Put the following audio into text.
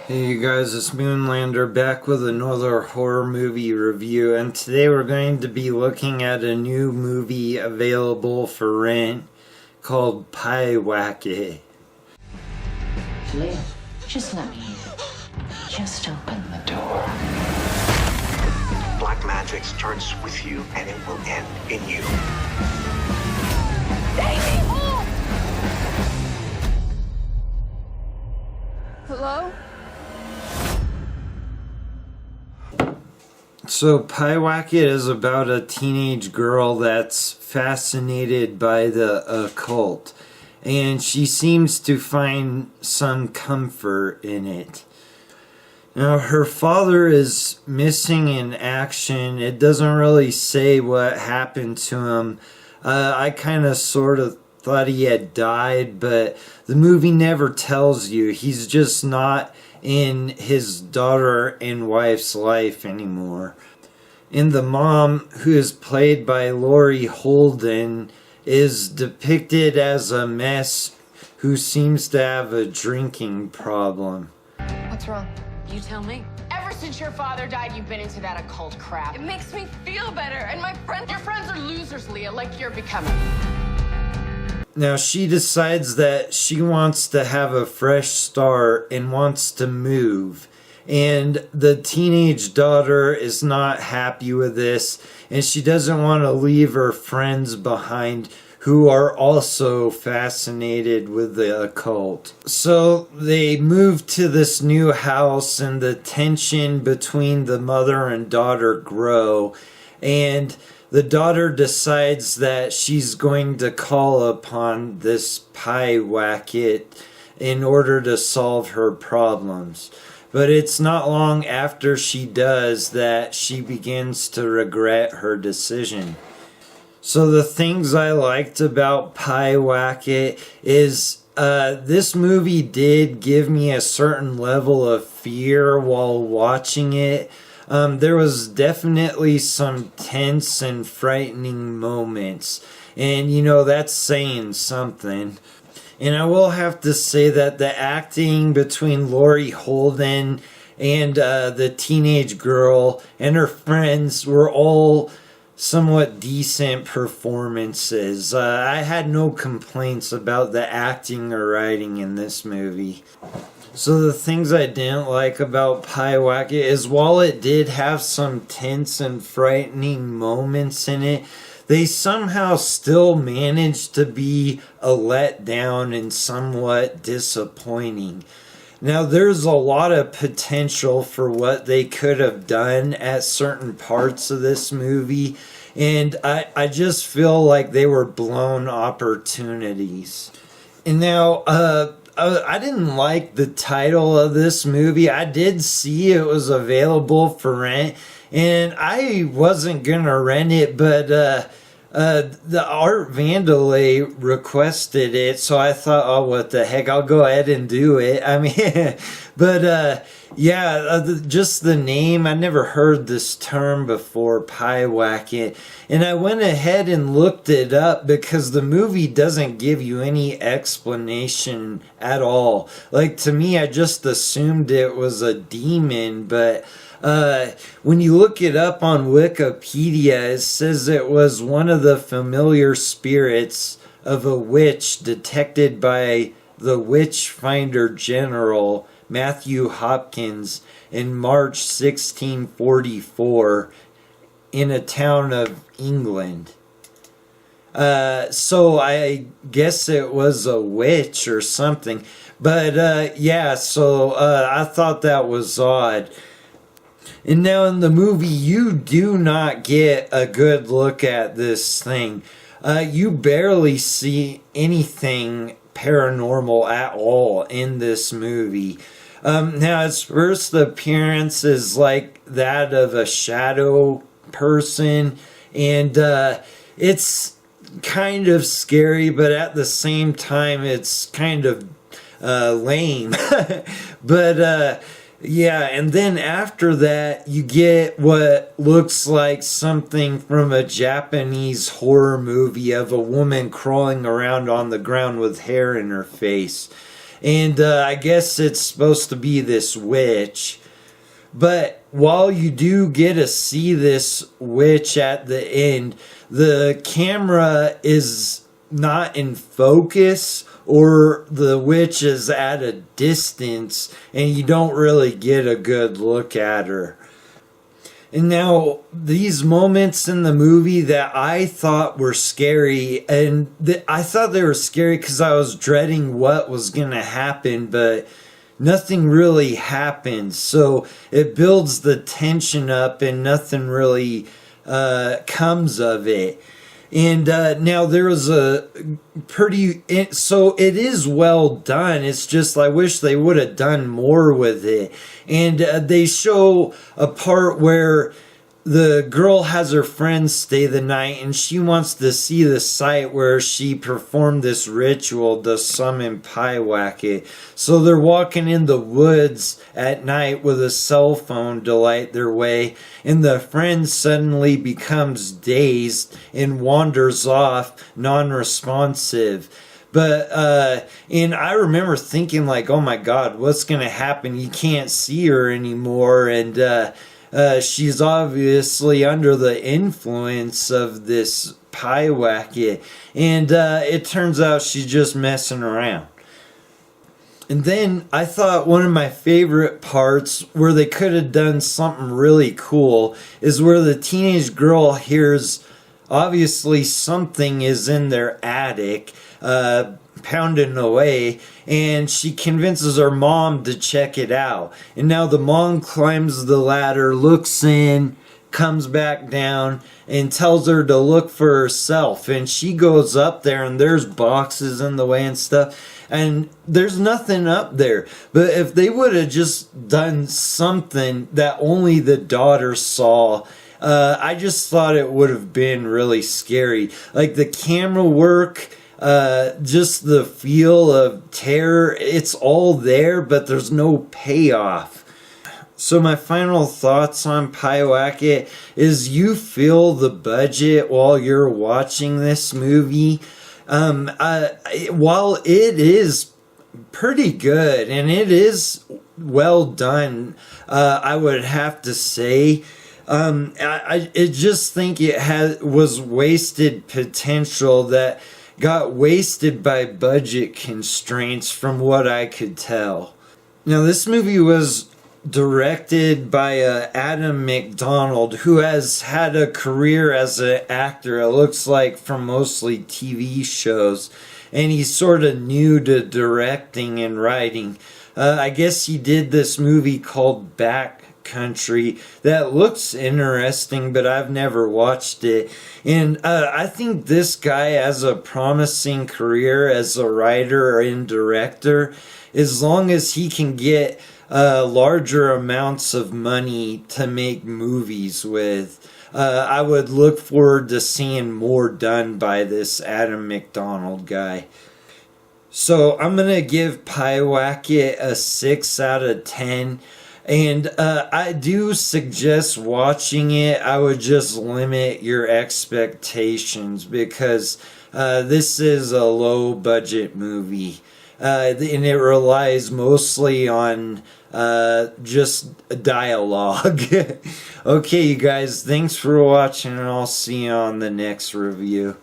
Hey you guys, it's Moonlander back with another horror movie review, and today we're going to be looking at a new movie available for rent called Pyewacket. Leah, just let me in. Just open the door. Black magic starts with you and it will end in you. Take me home! Hello? So Pyewacket is about a teenage girl that's fascinated by the occult, and she seems to find some comfort in it. Now, her father is missing in action. It doesn't really say what happened to him. I kind of sort of thought he had died, but the movie never tells you. He's just not in his daughter and wife's life anymore. And the mom, who is played by Laurie Holden, is depicted as a mess who seems to have a drinking problem. What's wrong? You tell me. Ever since your father died, you've been into that occult crap. It makes me feel better, and Your friends are losers, Leah, like you're becoming. Now she decides that she wants to have a fresh start and wants to move. And the teenage daughter is not happy with this, and she doesn't want to leave her friends behind who are also fascinated with the occult. So they move to this new house, and the tension between the mother and daughter grow, and the daughter decides that she's going to call upon this Pyewacket in order to solve her problems. But it's not long after she does that she begins to regret her decision. So the things I liked about Pyewacket is this movie did give me a certain level of fear while watching it. There was definitely some tense and frightening moments, and you know, that's saying something. And I will have to say that the acting between Laurie Holden and the teenage girl and her friends were all somewhat decent performances. I had no complaints about the acting or writing in this movie. So the things I didn't like about Pyewacket is while it did have some tense and frightening moments in it, they somehow still managed to be a letdown and somewhat disappointing. Now, there's a lot of potential for what they could have done at certain parts of this movie, and I just feel like they were blown opportunities. And now, I didn't like the title of this movie. I did see it was available for rent, and I wasn't gonna rent it, but the Art Vandalay requested it, so I thought, oh, what the heck, I'll go ahead and do it. I mean, but just the name, I never heard this term before, Pyewacket, and I went ahead and looked it up because the movie doesn't give you any explanation at all. Like, to me, I just assumed it was a demon, but when you look it up on Wikipedia, it says it was one of the familiar spirits of a witch detected by the witch finder general Matthew Hopkins in March 1644 in a town of England. So I guess it was a witch or something. But so I thought that was odd. And now in the movie, you do not get a good look at this thing. You barely see anything paranormal at all in this movie. Now, its first appearance is like that of a shadow person, and it's kind of scary, but at the same time, it's kind of lame. But yeah, and then after that, you get what looks like something from a Japanese horror movie of a woman crawling around on the ground with hair in her face. And I guess it's supposed to be this witch. But while you do get to see this witch at the end, the camera is not in focus, or the witch is at a distance and you don't really get a good look at her. And now these moments in the movie that I thought were scary, and I thought they were scary because I was dreading what was going to happen, but nothing really happened. So it builds the tension up and nothing really comes of it. And now there was a so it is well done. It's just I wish they would have done more with it. And they show a part where the girl has her friends stay the night, and she wants to see the site where she performed this ritual to summon Pyewacket. So they're walking in the woods at night with a cell phone to light their way, and the friend suddenly becomes dazed and wanders off, non-responsive. But and I remember thinking like, oh my God, what's gonna happen? You can't see her anymore, and she's obviously under the influence of this Pyewacket, and it turns out she's just messing around. And then I thought one of my favorite parts where they could have done something really cool is where the teenage girl hears obviously something is in their attic pounding away, and she convinces her mom to check it out. And now the mom climbs the ladder, looks in, comes back down, and tells her to look for herself. And she goes up there, and there's boxes in the way and stuff, and there's nothing up there. But if they would have just done something that only the daughter saw, I just thought it would have been really scary. Like the camera work, just the feel of terror, it's all there, but there's no payoff. So my final thoughts on Pyewacket is you feel the budget while you're watching this movie. While it is pretty good and it is well done, I would have to say, I just think it was wasted potential that got wasted by budget constraints from what I could tell. Now this movie was directed by Adam McDonald, who has had a career as an actor, it looks like, from mostly TV shows, and he's sort of new to directing and writing. I guess he did this movie called Backcountry that looks interesting, but I've never watched it. And I think this guy has a promising career as a writer and director, as long as he can get larger amounts of money to make movies with. I would look forward to seeing more done by this Adam McDonald guy. So I'm going to give Pyewacket a 6 out of 10. And I do suggest watching it. I would just limit your expectations because this is a low budget movie. And it relies mostly on just dialogue. Okay, you guys, thanks for watching, and I'll see you on the next review.